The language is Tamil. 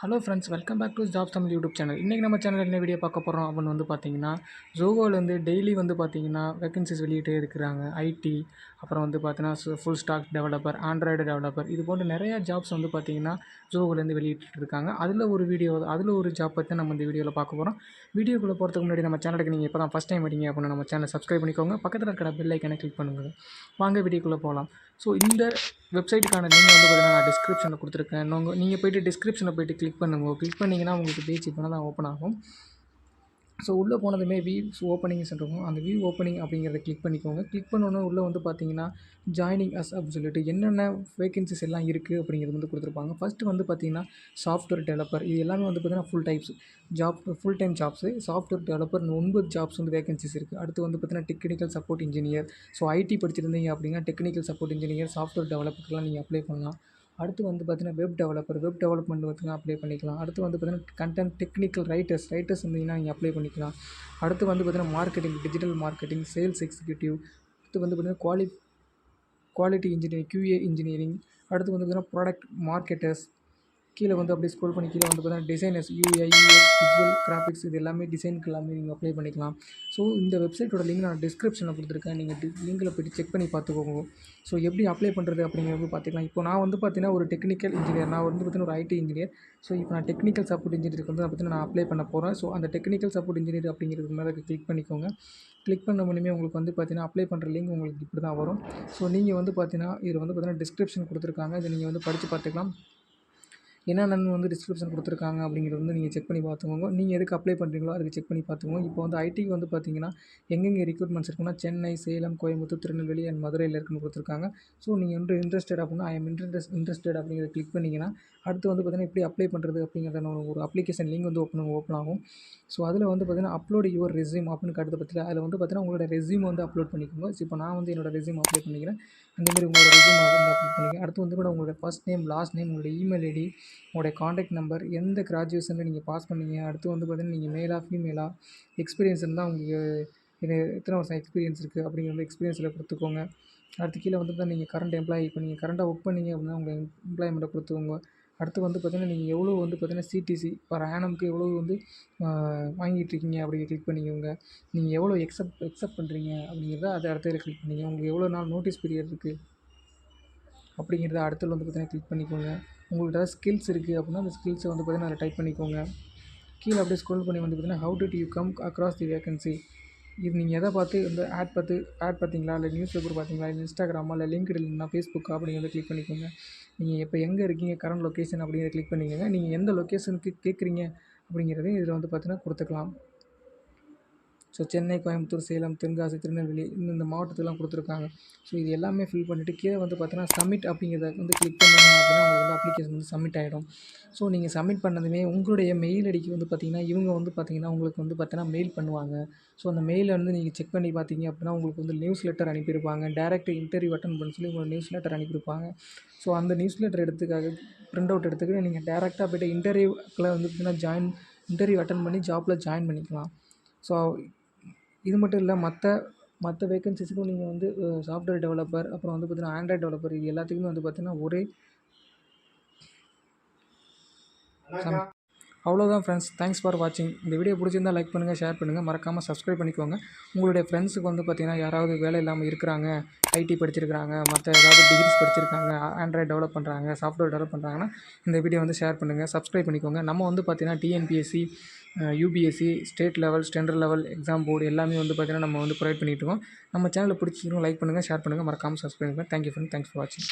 Hello friends, welcome back to jobs Tamil YouTube channel. இன்றைக்கி நம்ம சேனல் என்ன வீடியோ பார்க்க போகிறோம் அப்படின்னு வந்து பார்த்தீங்கன்னா, ஜோகோலேருந்து டெய்லி வந்து பார்த்தீங்கன்னா வேகன்சிஸ் வெளியிட்டே இருக்கிறாங்க. ஐடி, அப்புறம் வந்து பார்த்தீங்கன்னா full stock developer, Android developer, இது போன்ற நிறையா ஜாப்ஸ் வந்து பார்த்தீங்கன்னா ஜோகோலேருந்து வெளியிட்டு இருக்காங்க. அதில் ஒரு ஜாப் பற்றி நம்ம இந்த வீடியோவில் பார்க்க போகிறோம். வீடியோக்குள்ளே போகிறதுக்கு முன்னாடி நம்ம சேனலுக்கு நீங்கள் இப்போ தான் ஃபஸ்ட் டைம் வரீங்க அப்படின்னா நம்ம சேனலை சப்ஸ்கிரைப் பண்ணிக்கோங்க. பக்கத்தில் இருக்கிற பெல் ஐக்கனை கிளிக் பண்ணுங்கள். வாங்க வீடியோக்குள்ளே போகலாம். ஸோ இந்த வெப்சைட்டுக்கான லிங்க் வந்து பார்த்தீங்கன்னா நான் டிஸ்கிரிப்ஷனில் கொடுத்துருக்கேன். நீங்கள் போய்ட்டு டிஸ்கிரிப்ஷனில் போய்ட்டு கிளிக் பண்ணுங்கள். கிளிக் பண்ணிங்கன்னா உங்களுக்கு பேஜ் இப்போ தான் ஓப்பன் ஆகும். ஸோ உள்ளே போனதுமே வியூஸ் ஓப்பனிங்ஸ் இருக்கும். அந்த வியூ ஓப்பனிங் அப்படிங்கிறத கிளிக் பண்ணிக்கோங்க. கிளிக் பண்ணோன்னே உள்ளே வந்து பார்த்தீங்கன்னா ஜாயினிங் அஸ் அப்படின்னு சொல்லிட்டு என்னென்ன வேகன்சிஸ் எல்லாம் இருக்குது அப்படிங்கிறது வந்து கொடுத்துருப்பாங்க. ஃபஸ்ட்டு வந்து பார்த்தீங்கன்னா சாஃப்ட்வேர் டெவலப்பர், இது எல்லாமே வந்து பார்த்தீங்கன்னா full time jobs. Software developer 9 jobs வந்து வேகன்சிஸ் இருக்குது. அடுத்து வந்து பார்த்தீங்கன்னா technical support engineer. So IT படிச்சிருந்தீங்க அப்படின்னா டெக்னிக்கல் சப்போர்ட் இன்ஜினியர், சாஃப்ட்வேர் டெவலப்பருக்குலாம் நீங்கள் அப்ளை பண்ணலாம். அடுத்து வந்து பார்த்தீங்கன்னா வெப் டெவலப்மெண்ட் பார்த்தீங்கன்னா அப்ளை பண்ணிக்கலாம். அடுத்து வந்து பார்த்தீங்கன்னா கண்டென்ட் டெக்னிக்கல் ரைட்டர்ஸ் இருந்தீங்கன்னா நீங்கள் அப்ளை பண்ணிக்கலாம். அடுத்து வந்து பார்த்தீங்கன்னா டிஜிட்டல் மார்க்கெட்டிங், சேல்ஸ் எக்ஸிக்யூட்டிவ். அடுத்து வந்து பார்த்தீங்கன்னா குவாலிட்டி இன்ஜினியரிங், QA இன்ஜினியரிங். அடுத்து வந்து பார்த்தீங்கன்னா ப்ராடக்ட் மார்க்கெட்டர்ஸ். கீழே வந்து அப்படியே ஸ்க்ரோல் பண்ணி கீழே வந்து பார்த்தீங்கன்னா designers, UI, UX, visual graphics, இது எல்லாமே டிசைனுக்கு எல்லாமே நீங்கள் அப்ளை பண்ணிக்கலாம். ஸோ இந்த வெப்சைட்டோட லிங்க் நான் டிஸ்கிரிப்ஷனில் கொடுத்துருக்கேன். நீங்கள் லிங்கில் போய்ட்டு செக் பண்ணி பார்த்துக்கோங்க. ஸோ எப்படி அப்ளை பண்ணுறது அப்படிங்கிறது பார்த்துக்கலாம். இப்போ நான் வந்து பார்த்தீங்கன்னா ஒரு டெக்னிக்கல் இன்ஜினியர், நான் வந்து பார்த்தீங்கன்னா ஒரு ஐடி இன்ஜினியர். ஸோ இப்போ நான் டெக்னிக்கல் சப்போர்ட் இன்ஜினியருக்கு வந்து பார்த்தீங்கன்னா நான் அப்ளை பண்ண போகிறேன். ஸோ அந்த டெக்னிக்கல் சப்போர்ட் இன்ஜினியர் அப்படிங்கிறது மேலே கிளிக் பண்ணிக்கோங்க. கிளிக் பண்ண உடனே உங்களுக்கு வந்து பார்த்தீங்கன்னா அப்ளை பண்ணுற லிங்க் உங்களுக்கு இப்படி தான் வரும். ஸோ நீங்கள் வந்து பார்த்தீங்கன்னா இதில் வந்து பார்த்தீங்கன்னா டிஸ்கிரிப்ஷன் கொடுத்துருக்காங்க. இதை நீங்கள் வந்து படித்து பார்த்துக்கலாம். என்னென்னு வந்து டிஸ்கிரிப்ஷன் கொடுத்துருக்காங்க அப்படிங்கிறது வந்து நீங்கள் செக் பண்ணி பார்த்துக்கோங்க. நீங்கள் எதுக்கு அப்ளை பண்ணுறீங்களோ அதுக்கு செக் பண்ணி பார்த்துக்கோங்க. இப்போ வந்து ஐடிக்கு வந்து பார்த்தீங்கன்னா எங்கெங்கே ரெக்ரூட்மெண்ட்ஸ் இருக்குன்னா சென்னை, சேலம், கோயம்புத்தூர், திருநெல்வேலி அண்ட் மதுரையில் இருக்குன்னு கொடுத்துருக்காங்க. ஸோ நீங்கள் வந்து இன்ட்ரெஸ்டட் அப்படின்னா ஐ எம் இன்ட்ரெஸ்டட் அப்படிங்கிறத கிளிக் பண்ணிங்கன்னா அடுத்து வந்து பார்த்தீங்கன்னா எப்படி அப்ளை பண்ணுறது அப்படிங்கிறத ஒரு அப்ளிகேஷன் லிங்க் வந்து ஓப்பன் ஆகும். ஸோ அதில் வந்து பார்த்தீங்கன்னா அப்லோட் யுவர் ரெஸ்யூம் அப்படின்னு கருத்து பற்றி அதில் வந்து பார்த்தீங்கன்னா உங்களோட ரெஸ்யூம் வந்து அப்லோட் பண்ணிக்கோங்க. ஸோ இப்போ நான் வந்து என்னோட ரெஸ்யூம் அப்ளை பண்ணிக்கிறேன். அந்தமாதிரி உங்களோட ரெஸ்யூம் வந்து அப்லோட் பண்ணிக்கிறேன். அடுத்து வந்து கூட உங்களோட ஃபர்ஸ்ட் நேம், லாஸ்ட் நேம், உங்களோட இமெயில் ஐடி, உங்களுடைய காண்டாக்ட் நம்பர், எந்த கிராஜுவேஷனில் நீங்கள் பாஸ் பண்ணீங்க, அடுத்து வந்து பார்த்தீங்கன்னா நீங்கள் மேலா ஃபீமேலா, எக்ஸ்பீரியன்ஸ் இருந்தால் உங்களுக்கு எத்தனை வருஷம் எக்ஸ்பீரியன்ஸ் இருக்குது அப்படிங்கிற எக்ஸ்பீரியன்ஸில் கொடுத்துக்கோங்க. அடுத்து கீழே வந்து தான் நீங்கள் கரண்ட் எம்ப்ளாயி, இப்போ நீங்கள் கரண்ட்டாக ஒர்க் பண்ணீங்க அப்படின்னா உங்கள் எம்ப்ளாய்மெண்ட்டை கொடுத்துக்கோங்க. அடுத்து வந்து பார்த்தீங்கன்னா நீங்கள் எவ்வளோ வந்து பார்த்தீங்கன்னா சிடிசி பர் ஆனம்க்கு எவ்வளோ வந்து வாங்கிட்டுருக்கீங்க அப்படி கிளிக் பண்ணிக்கோங்க. நீங்கள் எவ்வளோ எக்ஸப்ட் பண்ணுறீங்க அப்படிங்கிறத அதை அடுத்ததில் கிளிக் பண்ணிக்கோங்க. உங்களுக்கு எவ்வளோ நாள் நோட்டீஸ் பீரியட் இருக்குது அப்படிங்கிறத அடுத்தது வந்து பார்த்தீங்கன்னா கிளிக் பண்ணிக்கோங்க. உங்கள்கிட்ட ஸ்கில்ஸ் இருக்குது அப்படின்னா அந்த ஸ்கில்ஸை வந்து பார்த்தீங்கன்னா அதில் டைப் பண்ணிக்கோங்க. கீழே அப்படியே ஸ்க்ரோல் பண்ணி வந்து பார்த்தீங்கன்னா how did you come across the vacancy, இது நீங்கள் எதை பார்த்து இந்த ஆட் பார்த்தீங்களா, இல்லை நியூஸ் பேப்பர் பார்த்தீங்களா, இல்லை இன்ஸ்டாகிராமா, இல்லை லிங்க்டின் இல்லைனா ஃபேஸ்புக்கா அப்படிங்கிறத கிளிக் பண்ணிக்கோங்க. நீங்கள் இப்போ எங்கே இருக்கீங்க, கரண்ட் லொக்கேஷன் அப்படிங்கிறத கிளிக் பண்ணிக்கோங்க. நீங்கள் எந்த லொக்கேஷனுக்கு கேட்குறீங்க அப்படிங்கிறதையும் இதில் வந்து பார்த்தீங்கன்னா கொடுத்துக்கலாம். ஸோ சென்னை, கோயம்புத்தூர், சேலம், தென்காசி, திருநெல்வேலி இந்த மாவட்டத்துலாம் கொடுத்துருக்காங்க. ஸோ இது எல்லாமே ஃபில் பண்ணிவிட்டு கீழே வந்து பார்த்தீங்கன்னா சப்மிட் அப்படிங்கிறத வந்து கிளிக் பண்ணிங்க அப்படின்னா உங்களுக்கு வந்து அப்ளிகேஷன் வந்து சப்மிட் ஆகிடும். ஸோ நீங்கள் சப்மிட் பண்ணதுமே உங்களுடைய மெயில் ஐடிக்கு வந்து பார்த்தீங்கன்னா இவங்க வந்து பார்த்தீங்கன்னா உங்களுக்கு வந்து பார்த்தீங்கன்னா மெயில் பண்ணுவாங்க. ஸோ அந்த மெயிலை வந்து நீங்கள் செக் பண்ணி பார்த்தீங்க அப்படின்னா உங்களுக்கு வந்து நியூஸ் லெட்டர் அனுப்பியிருப்பாங்க. டேரெக்ட் இன்டர்வியூ அட்டெண்ட் பண்ண சொல்லி உங்களுக்கு நியூஸ் லெட்டர் அனுப்பியிருப்பாங்க. ஸோ அந்த நியூஸ் லெட்டர் பிரிண்ட் அவுட் எடுத்துக்கிட்டு நீங்கள் டேரெக்டாக போய்ட்டு இன்டர்வியூக்குள்ளே வந்து பார்த்தீங்கன்னா இன்டர்வியூ அட்டெண்ட் பண்ணி ஜாப்பில் ஜாயின் பண்ணிக்கலாம். ஸோ இது மட்டும் இல்லை, மற்ற வேகன்சிஸுக்கும் நீங்கள் வந்து சாஃப்ட்வேர் டெவலப்பர், அப்புறம் வந்து பார்த்தீங்கன்னா ஆண்ட்ராய்டு டெவலப்பர், இது எல்லாத்துக்குமே வந்து பார்த்தீங்கன்னா ஒரே அவ்வளோதான் ஃப்ரெண்ட்ஸ். தேங்க்ஸ் ஃபார் வாட்சிங். இந்த வீடியோ பிடிச்சிருந்தா லைக் பண்ணுங்கள், ஷேர் பண்ணுங்கள், மறக்காமல் சப்ஸ்கிரைப் பண்ணிக்கோங்க. உங்களுடைய ஃப்ரெண்ட்ஸுக்கு வந்து பார்த்தீங்கன்னா யாராவது வேலை இல்லாமல் இருக்கிறாங்க, ஐடி படிச்சிருக்கிறாங்க, மற்ற ஏதாவது டிகிரிஸ் படிச்சிருக்காங்க, ஆண்ட்ராய்டு டெவலப் பண்ணுறாங்க, சாஃப்ட்வேர் டெவலப் பண்ணுறாங்கன்னா இந்த வீடியோ வந்து ஷேர் பண்ணுங்கள், சப்ஸ்கிரைப் பண்ணிக்கோங்க. நம்ம வந்து பார்த்தீங்கன்னா TNPSC, UPSC, state level, central level exam board எல்லாமே வந்து பார்த்தீங்கன்னா நம்ம வந்து ப்ரொவைட் பண்ணிகிட்டு இருக்கோம். நம்ம சேனலை பிடிச்சிருக்கோம் லைக் பண்ணுங்கள், ஷேர் பண்ணுங்கள், மறக்காமல் சப்ஸ்கிரைப் பண்ணுங்கள். தேங்க்யூ ஃப்ரெண்ட், தேங்க்ஸ் ஃபார் வாட்சிங்.